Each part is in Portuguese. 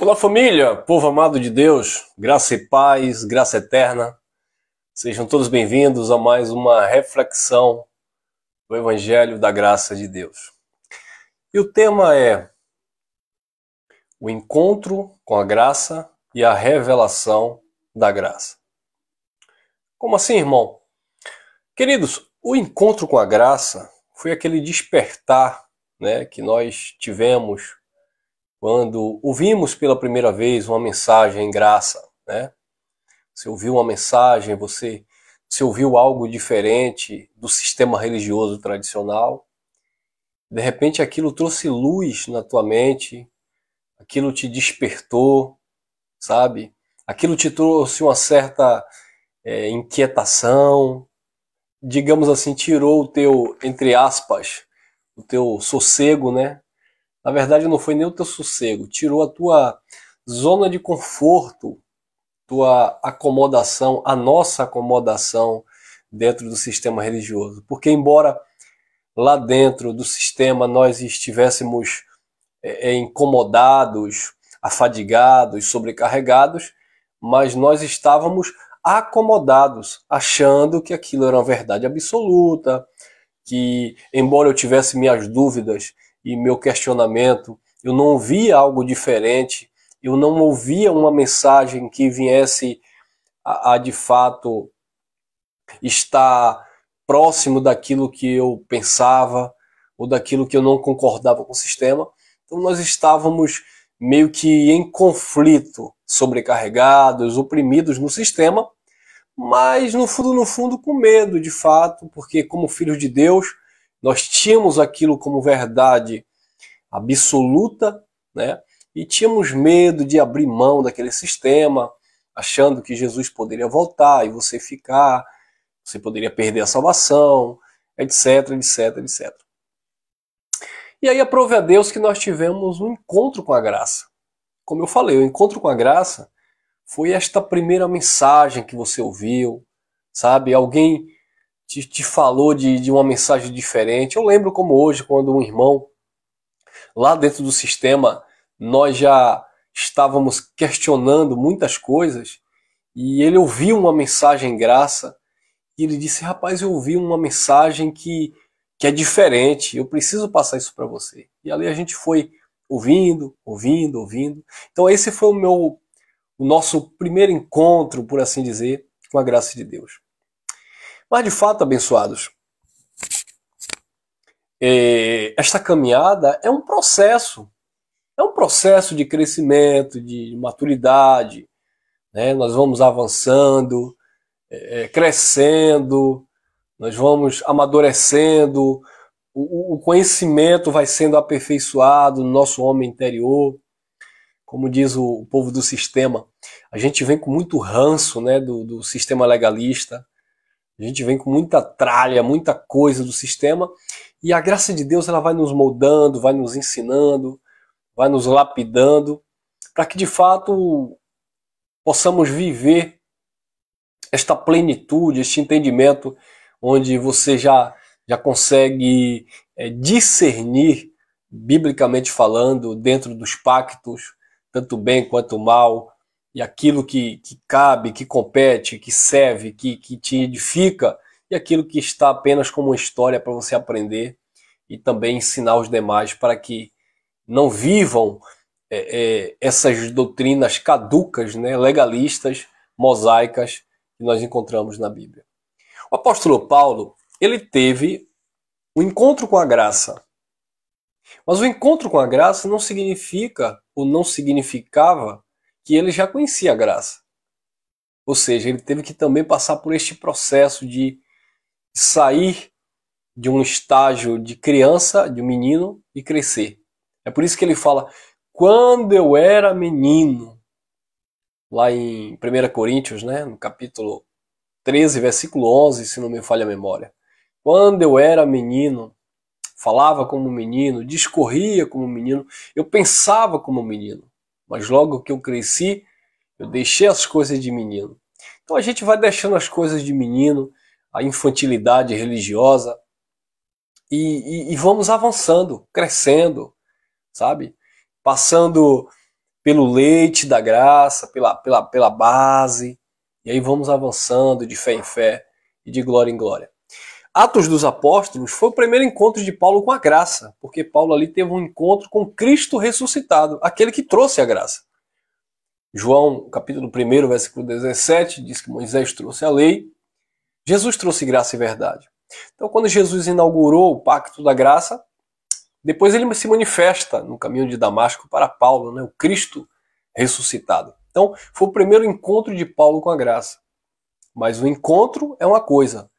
Olá família, povo amado de Deus, graça e paz, graça eterna. Sejam todos bem-vindos a mais uma reflexão do Evangelho da Graça de Deus. E o tema é o encontro com a graça e a revelação da graça. Como assim, irmão? Queridos, o encontro com a graça foi aquele despertar, que nós tivemos quando ouvimos pela primeira vez uma mensagem em graça, Você ouviu uma mensagem, você ouviu algo diferente do sistema religioso tradicional. De repente aquilo trouxe luz na tua mente, aquilo te despertou, sabe? Aquilo te trouxe uma certa inquietação, digamos assim, tirou o teu, entre aspas, o teu sossego, Na verdade não foi nem o teu sossego, tirou a tua zona de conforto, tua acomodação, a nossa acomodação dentro do sistema religioso. Porque embora lá dentro do sistema nós estivéssemos incomodados, afadigados, sobrecarregados, mas nós estávamos acomodados, achando que aquilo era uma verdade absoluta, que embora eu tivesse minhas dúvidas e meu questionamento, eu não ouvia algo diferente, eu não ouvia uma mensagem que viesse a de fato estar próximo daquilo que eu pensava ou daquilo que eu não concordava com o sistema. Então nós estávamos meio que em conflito, sobrecarregados, oprimidos no sistema, mas no fundo com medo de fato, porque como filhos de Deus, nós tínhamos aquilo como verdade absoluta, E tínhamos medo de abrir mão daquele sistema, achando que Jesus poderia voltar e você ficar, você poderia perder a salvação, etc, etc, etc. E aí aprove a Deus que nós tivemos um encontro com a graça. Como eu falei, o encontro com a graça foi esta primeira mensagem que você ouviu, sabe? Alguém te falou de uma mensagem diferente. Eu lembro como hoje, quando um irmão, lá dentro do sistema, nós já estávamos questionando muitas coisas, e ele ouviu uma mensagem em graça, e ele disse, rapaz, eu ouvi uma mensagem que é diferente, eu preciso passar isso para você. E ali a gente foi ouvindo. Então esse foi o nosso primeiro encontro, por assim dizer, com a graça de Deus. Mas de fato, abençoados, esta caminhada é um processo de crescimento, de maturidade, Nós vamos avançando, crescendo, nós vamos amadurecendo, o conhecimento vai sendo aperfeiçoado no nosso homem interior. Como diz o povo do sistema, a gente vem com muito ranço, do sistema legalista, a gente vem com muita tralha, muita coisa do sistema, e a graça de Deus ela vai nos moldando, vai nos ensinando, vai nos lapidando, para que de fato possamos viver esta plenitude, este entendimento, onde você já consegue discernir, biblicamente falando, dentro dos pactos, tanto bem quanto mal, e aquilo que cabe, que compete, que serve, que te edifica, e aquilo que está apenas como uma história para você aprender e também ensinar os demais para que não vivam essas doutrinas caducas, legalistas, mosaicas, que nós encontramos na Bíblia. O apóstolo Paulo, ele teve um encontro com a graça. Mas o encontro com a graça não significa, ou não significava, que ele já conhecia a graça. Ou seja, ele teve que também passar por este processo de sair de um estágio de criança, de um menino, e crescer. É por isso que ele fala, quando eu era menino, lá em 1 Coríntios, no capítulo 13, versículo 11, se não me falha a memória. Quando eu era menino, falava como menino, discorria como menino, eu pensava como menino, mas logo que eu cresci, eu deixei as coisas de menino. Então a gente vai deixando as coisas de menino, a infantilidade religiosa, e vamos avançando, crescendo, sabe? Passando pelo leite da graça, pela base, e aí vamos avançando de fé em fé e de glória em glória. Atos dos Apóstolos foi o primeiro encontro de Paulo com a graça, porque Paulo ali teve um encontro com Cristo ressuscitado, aquele que trouxe a graça. João, capítulo 1, versículo 17, diz que Moisés trouxe a lei, Jesus trouxe graça e verdade. Então, quando Jesus inaugurou o pacto da graça, depois ele se manifesta no caminho de Damasco para Paulo, né, o Cristo ressuscitado. Então, foi o primeiro encontro de Paulo com a graça. Mas o encontro é uma coisa,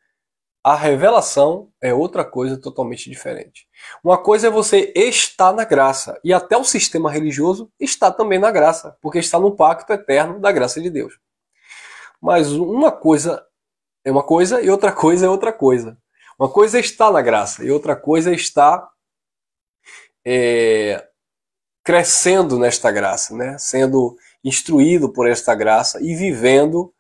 a revelação é outra coisa totalmente diferente. Uma coisa é você estar na graça, e até o sistema religioso está também na graça, porque está no pacto eterno da graça de Deus. Mas uma coisa é uma coisa e outra coisa é outra coisa. Uma coisa é estar na graça e outra coisa é estar crescendo nesta graça, né? Sendo instruído por esta graça e vivendo,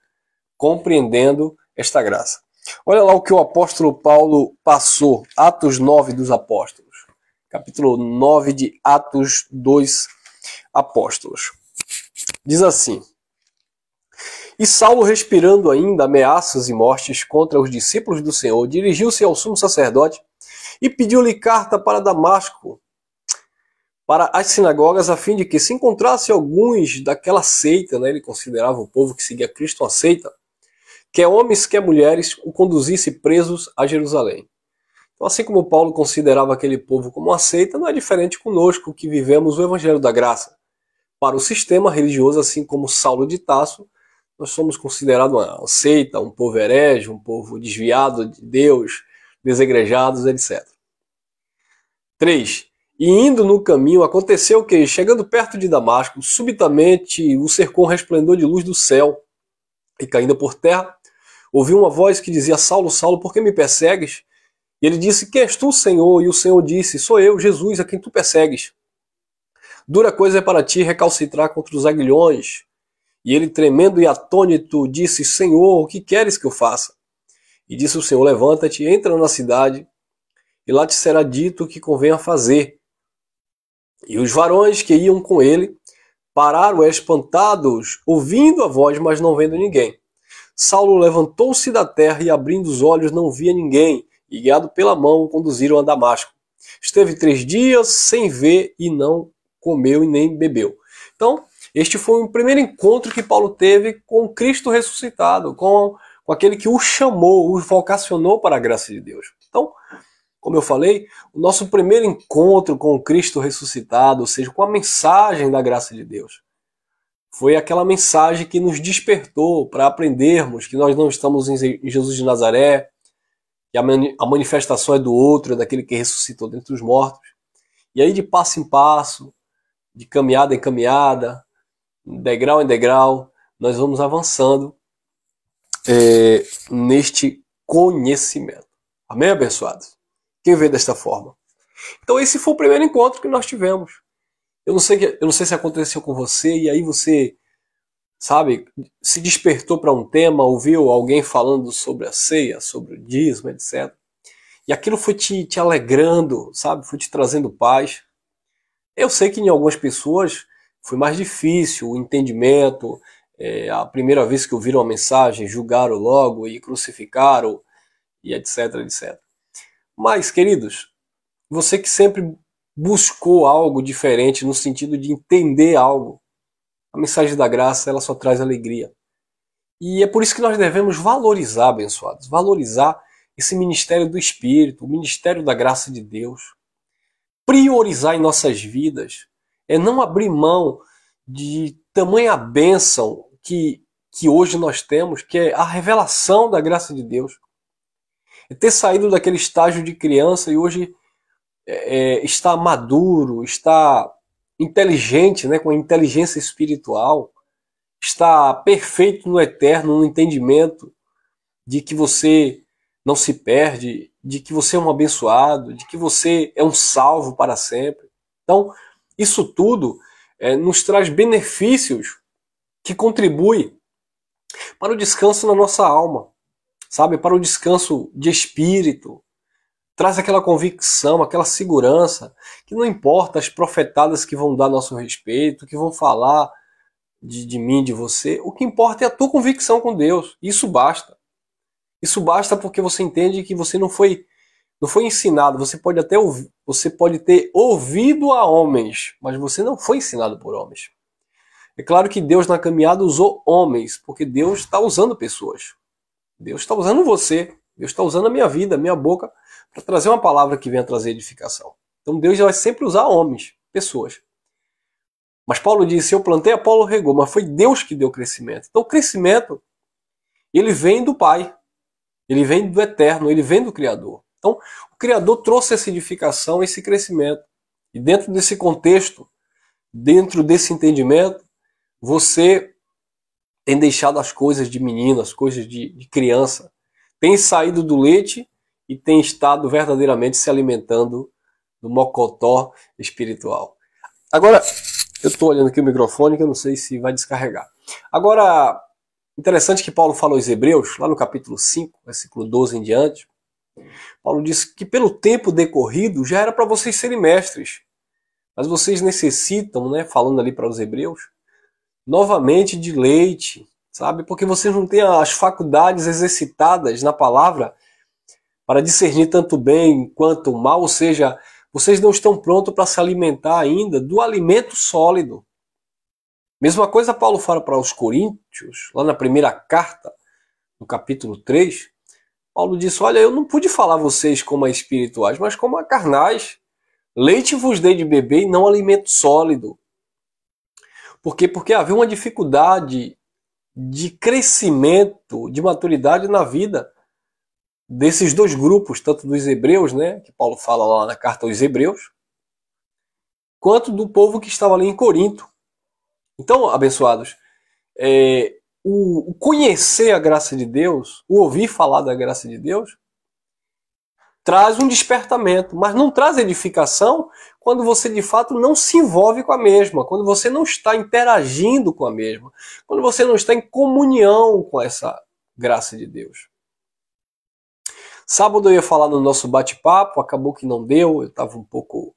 compreendendo esta graça. Olha lá o que o apóstolo Paulo passou, Atos 9 dos Apóstolos, capítulo 9 de Atos dos Apóstolos. Diz assim: E Saulo, respirando ainda ameaças e mortes contra os discípulos do Senhor, dirigiu-se ao sumo sacerdote e pediu-lhe carta para Damasco, para as sinagogas, a fim de que se encontrasse alguns daquela seita, né, ele considerava o povo que seguia Cristo uma seita, quer homens, quer mulheres, o conduzisse presos a Jerusalém. Então, assim como Paulo considerava aquele povo como uma seita, não é diferente conosco que vivemos o Evangelho da Graça. Para o sistema religioso, assim como Saulo de Tarso, nós somos considerados uma seita, um povo herege, um povo desviado de Deus, desegrejados, etc. 3. E indo no caminho, aconteceu que, chegando perto de Damasco, subitamente o cercou um resplendor de luz do céu, e caindo por terra, ouviu uma voz que dizia: Saulo, Saulo, por que me persegues? E ele disse: Quem és tu, Senhor? E o Senhor disse: Sou eu, Jesus, a quem tu persegues. Dura coisa é para ti recalcitrar contra os aguilhões. E ele, tremendo e atônito, disse: Senhor, o que queres que eu faça? E disse o Senhor: Levanta-te, entra na cidade, e lá te será dito o que convém a fazer. E os varões que iam com ele pararam espantados, ouvindo a voz, mas não vendo ninguém. Saulo levantou-se da terra e, abrindo os olhos, não via ninguém, e, guiado pela mão, o conduziram a Damasco. Esteve 3 dias sem ver e não comeu e nem bebeu. Então, este foi o primeiro encontro que Paulo teve com Cristo ressuscitado, com aquele que o chamou, o vocacionou para a graça de Deus. Então, como eu falei, o nosso primeiro encontro com o Cristo ressuscitado, ou seja, com a mensagem da graça de Deus, foi aquela mensagem que nos despertou para aprendermos que nós não estamos em Jesus de Nazaré, que a manifestação é do outro, é daquele que ressuscitou dentre os mortos. E aí, de passo em passo, de caminhada em caminhada, degrau em degrau, nós vamos avançando neste conhecimento. Amém, abençoados? Quem vê desta forma? Então esse foi o primeiro encontro que nós tivemos. Eu não sei se aconteceu com você, e aí você, sabe, se despertou para um tema, ouviu alguém falando sobre a ceia, sobre o dízimo, etc. E aquilo foi te alegrando, sabe, foi te trazendo paz. Eu sei que em algumas pessoas foi mais difícil o entendimento, a primeira vez que ouviram a mensagem, julgaram logo e crucificaram, e etc, etc. Mas, queridos, você que sempre buscou algo diferente no sentido de entender algo, a mensagem da graça, ela só traz alegria. E é por isso que nós devemos valorizar, abençoados, valorizar esse ministério do Espírito, o ministério da graça de Deus. Priorizar em nossas vidas é não abrir mão de tamanha bênção que hoje nós temos, que é a revelação da graça de Deus. É ter saído daquele estágio de criança e hoje está maduro, está inteligente, né, com inteligência espiritual, está perfeito no eterno, no entendimento de que você não se perde, de que você é um abençoado, de que você é um salvo para sempre. Então, isso tudo nos traz benefícios que contribuem para o descanso na nossa alma, sabe? Para o descanso de espírito, traz aquela convicção, aquela segurança, que não importa as profetadas que vão dar a nosso respeito, que vão falar de mim, de você, o que importa é a tua convicção com Deus. Isso basta. Isso basta porque você entende que você não foi ensinado. Você pode até você pode ter ouvido a homens, mas você não foi ensinado por homens. É claro que Deus na caminhada usou homens, porque Deus está usando pessoas. Deus está usando você. Deus está usando a minha vida, a minha boca, para trazer uma palavra que venha trazer edificação. Então Deus vai sempre usar homens, pessoas. Mas Paulo disse, eu plantei, Apolo regou, mas foi Deus que deu crescimento. Então o crescimento, ele vem do Pai, ele vem do Eterno, ele vem do Criador. Então o Criador trouxe essa edificação, esse crescimento. E dentro desse contexto, dentro desse entendimento, você tem deixado as coisas de menino, as coisas de criança, tem saído do leite e tem estado verdadeiramente se alimentando do mocotó espiritual. Agora, eu estou olhando aqui o microfone que eu não sei se vai descarregar. Agora, interessante que Paulo fala aos Hebreus, lá no capítulo 5, versículo 12 em diante, Paulo diz que pelo tempo decorrido já era para vocês serem mestres, mas vocês necessitam, né, falando ali para os Hebreus, novamente de leite, sabe? Porque vocês não têm as faculdades exercitadas na palavra para discernir tanto bem quanto mal, ou seja, vocês não estão prontos para se alimentar ainda do alimento sólido. Mesma coisa Paulo fala para os Coríntios, lá na primeira carta, no capítulo 3, Paulo diz, olha, eu não pude falar a vocês como a espirituais, mas como a carnais. Leite vos dei de beber e não alimento sólido. Por quê? Porque havia uma dificuldade de crescimento, de maturidade na vida desses dois grupos, tanto dos hebreus, né, que Paulo fala lá na carta aos Hebreus, quanto do povo que estava ali em Corinto. Então, abençoados, o conhecer a graça de Deus, o ouvir falar da graça de Deus, traz um despertamento, mas não traz edificação quando você de fato não se envolve com a mesma, quando você não está interagindo com a mesma, quando você não está em comunhão com essa graça de Deus. Sábado eu ia falar no nosso bate-papo, acabou que não deu, eu estava um pouco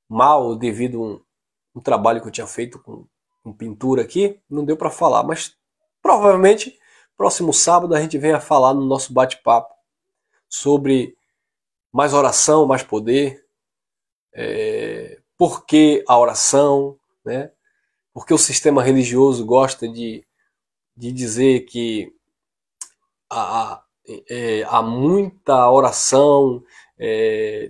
mal devido a um trabalho que eu tinha feito com pintura aqui, não deu para falar, mas provavelmente próximo sábado a gente venha falar no nosso bate-papo sobre mais oração, mais poder, por que a oração, né? Porque o sistema religioso gosta de dizer que há muita oração,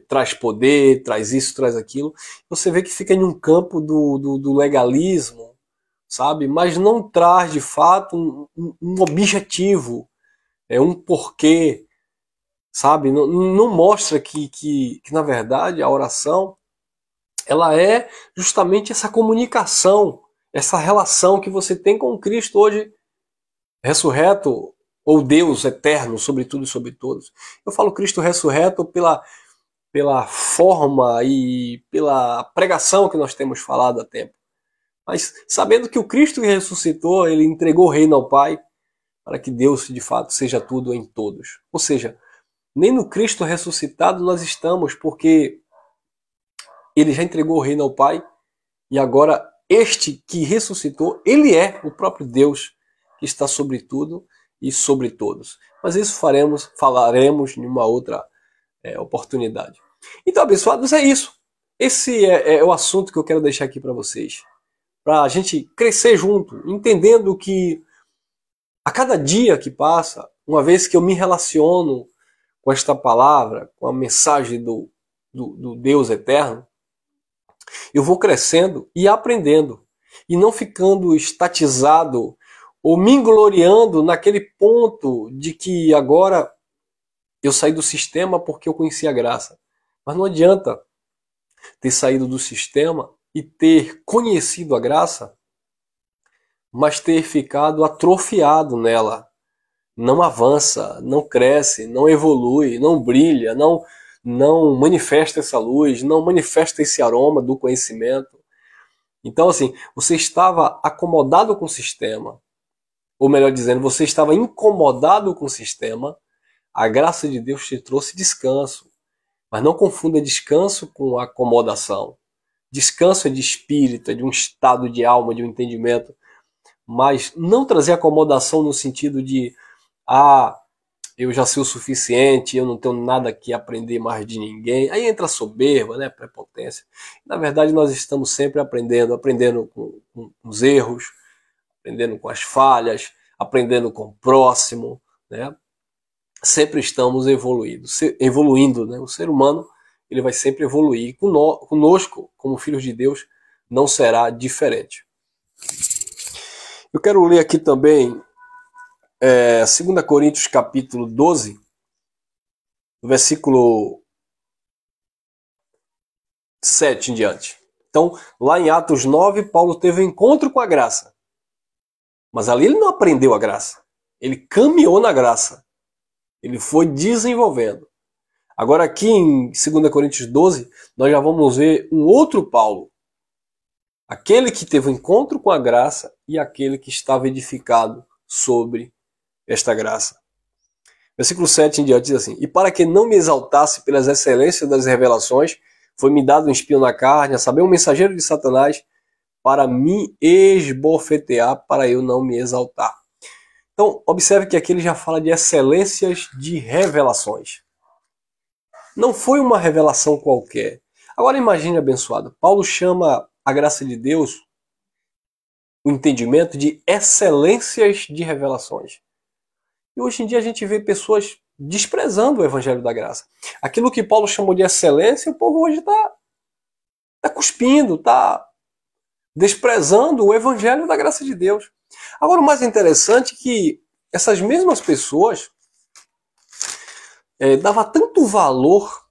traz poder, traz isso, traz aquilo. Você vê que fica em um campo do legalismo, sabe? Mas não traz de fato um objetivo, um porquê, sabe? Não mostra que na verdade a oração ela é justamente essa comunicação, essa relação que você tem com Cristo hoje ressurreto, ou Deus eterno sobre tudo e sobre todos. Eu falo Cristo ressurreto pela forma e pela pregação que nós temos falado há tempo. Mas sabendo que o Cristo que ressuscitou, ele entregou o reino ao Pai para que Deus de fato seja tudo em todos. Ou seja, nem no Cristo ressuscitado nós estamos, porque ele já entregou o reino ao Pai e agora este que ressuscitou, ele é o próprio Deus que está sobre tudo e sobre todos. Mas isso falaremos em uma outra oportunidade. Então, abençoados, é isso. Esse é o assunto que eu quero deixar aqui para vocês. Para a gente crescer junto, entendendo que a cada dia que passa, uma vez que eu me relaciono com esta palavra, com a mensagem do Deus eterno, eu vou crescendo e aprendendo, e não ficando estatizado ou me gloriando naquele ponto de que agora eu saí do sistema porque eu conheci a graça. Mas não adianta ter saído do sistema e ter conhecido a graça, mas ter ficado atrofiado nela. Não avança, não cresce, não evolui, não brilha, não manifesta essa luz, não manifesta esse aroma do conhecimento. Então, assim, você estava acomodado com o sistema, ou melhor dizendo, você estava incomodado com o sistema, a graça de Deus te trouxe descanso. Mas não confunda descanso com acomodação. Descanso é de espírito, é de um estado de alma, de um entendimento. Mas não trazer acomodação no sentido de eu já sei o suficiente, eu não tenho nada que aprender mais de ninguém. Aí entra a soberba, né, prepotência. Na verdade, nós estamos sempre aprendendo com os erros, aprendendo com as falhas, aprendendo com o próximo, né? Sempre estamos evoluindo, né? O ser humano, ele vai sempre evoluir. Conosco, como filhos de Deus, não será diferente. Eu quero ler aqui também 2 Coríntios capítulo 12, versículo 7 em diante. Então, lá em Atos 9, Paulo teve um encontro com a graça. Mas ali ele não aprendeu a graça. Ele caminhou na graça. Ele foi desenvolvendo. Agora aqui em 2 Coríntios 12, nós já vamos ver um outro Paulo. Aquele que teve um encontro com a graça e aquele que estava edificado sobre esta graça. Versículo 7 em diante diz assim: E para que não me exaltasse pelas excelências das revelações, foi-me dado um espinho na carne, a saber, um mensageiro de Satanás, para me esbofetear, para eu não me exaltar. Então, observe que aqui ele já fala de excelências de revelações. Não foi uma revelação qualquer. Agora imagine, abençoado, Paulo chama a graça de Deus, o entendimento, de excelências de revelações. E hoje em dia a gente vê pessoas desprezando o evangelho da graça. Aquilo que Paulo chamou de excelência, o povo hoje está cuspindo, está desprezando o evangelho da graça de Deus. Agora, o mais interessante é que essas mesmas pessoas davam tanto valor,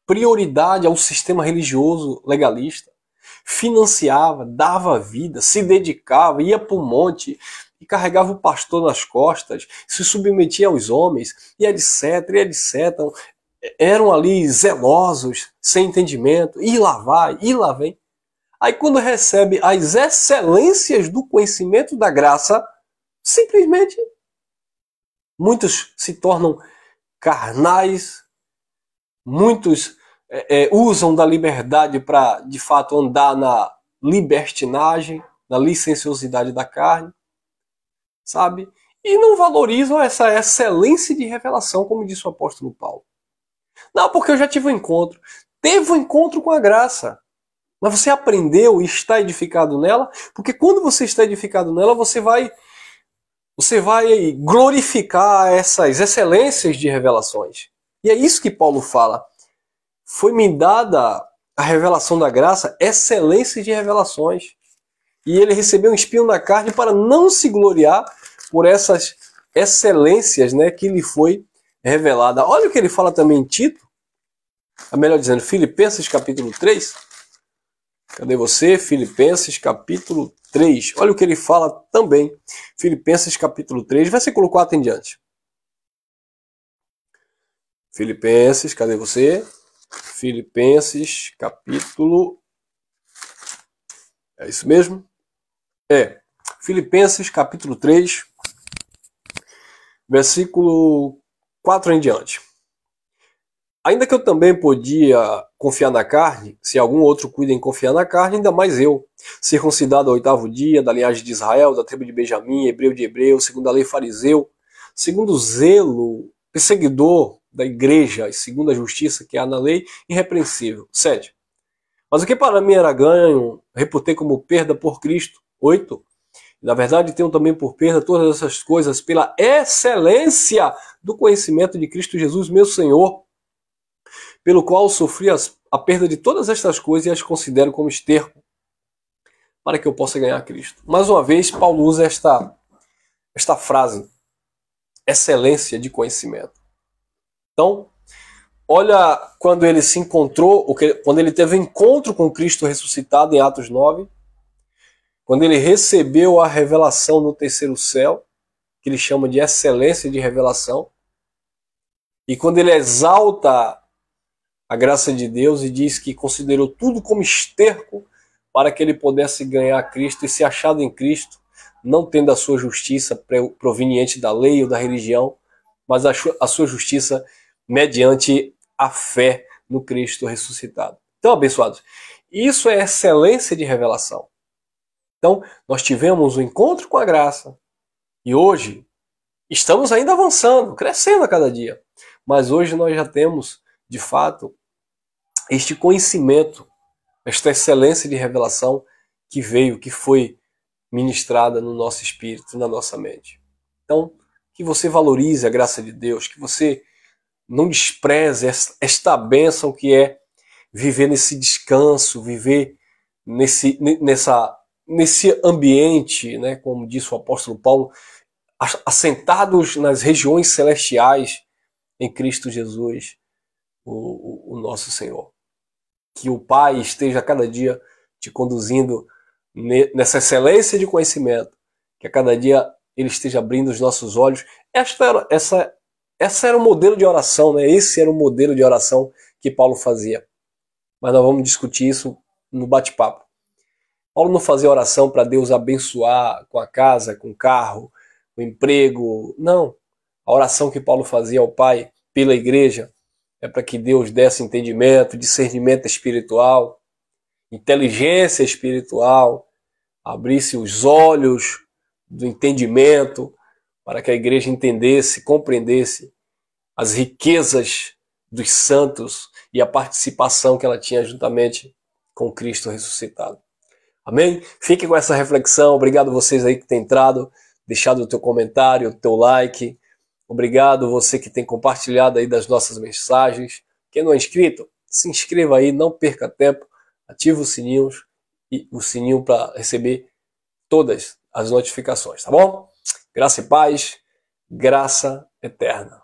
prioridade ao sistema religioso legalista, financiava, dava vida, se dedicava, ia para o monte e carregava o pastor nas costas, se submetia aos homens, e etc, e etc. Eram ali zelosos, sem entendimento, e lá vai, e lá vem. Aí quando recebe as excelências do conhecimento da graça, simplesmente muitos se tornam carnais, muitos usam da liberdade para, de fato, andar na libertinagem, na licenciosidade da carne, sabe? E não valorizam essa excelência de revelação, como disse o apóstolo Paulo. Não, porque eu já tive um encontro. Teve um encontro com a graça. Mas você aprendeu e está edificado nela, porque quando você está edificado nela, você vai glorificar essas excelências de revelações. E é isso que Paulo fala. Foi-me dada a revelação da graça, excelência de revelações. E ele recebeu um espinho na carne para não se gloriar por essas excelências, né, que lhe foi revelada. Olha o que ele fala também em Tito, melhor dizendo, Filipenses capítulo 3. Cadê você? Filipenses capítulo 3. Olha o que ele fala também. Filipenses capítulo 3, versículo 4 em diante. Filipenses, cadê você? Filipenses capítulo... É isso mesmo? Filipenses capítulo 3, versículo 4 em diante. Ainda que eu também podia confiar na carne, se algum outro cuida em confiar na carne, ainda mais eu, circuncidado ao 8º dia, da linhagem de Israel, da tribo de Benjamim, hebreu de hebreu, segundo a lei fariseu, segundo o zelo, perseguidor da igreja, e segundo a justiça que há na lei, irrepreensível. 7. Mas o que para mim era ganho, reputei como perda por Cristo. 8. Na verdade, tenho também por perda todas essas coisas pela excelência do conhecimento de Cristo Jesus, meu Senhor, pelo qual sofri a perda de todas estas coisas e as considero como esterco, para que eu possa ganhar Cristo. Mais uma vez, Paulo usa esta frase, excelência de conhecimento. Então, olha quando ele se encontrou, quando ele teve um encontro com Cristo ressuscitado em Atos 9, quando ele recebeu a revelação no terceiro céu, que ele chama de excelência de revelação, e quando ele exalta a graça de Deus e diz que considerou tudo como esterco para que ele pudesse ganhar Cristo e ser achado em Cristo, não tendo a sua justiça proveniente da lei ou da religião, mas a sua justiça mediante a fé no Cristo ressuscitado. Então, abençoados, isso é excelência de revelação. Então, nós tivemos um encontro com a graça e hoje estamos ainda avançando, crescendo a cada dia. Mas hoje nós já temos, de fato, este conhecimento, esta excelência de revelação que veio, que foi ministrada no nosso espírito, na nossa mente. Então, que você valorize a graça de Deus, que você não despreze esta bênção que é viver nesse descanso, viver nesse ambiente, né, como disse o apóstolo Paulo, assentados nas regiões celestiais em Cristo Jesus, o nosso Senhor. Que o Pai esteja a cada dia te conduzindo nessa excelência de conhecimento, que a cada dia Ele esteja abrindo os nossos olhos. Essa era o modelo de oração, né? Esse era o modelo de oração que Paulo fazia. Mas nós vamos discutir isso no bate-papo. Paulo não fazia oração para Deus abençoar com a casa, com o carro, com o emprego. Não. A oração que Paulo fazia ao Pai pela igreja é para que Deus desse entendimento, discernimento espiritual, inteligência espiritual, abrisse os olhos do entendimento para que a igreja entendesse, compreendesse as riquezas dos santos e a participação que ela tinha juntamente com Cristo ressuscitado. Amém? Fique com essa reflexão. Obrigado a vocês aí que têm entrado, deixado o teu comentário, o teu like. Obrigado você que tem compartilhado aí das nossas mensagens. Quem não é inscrito, se inscreva aí, não perca tempo, ative os sininhos e o sininho para receber todas as notificações, tá bom? Graça e paz, graça eterna.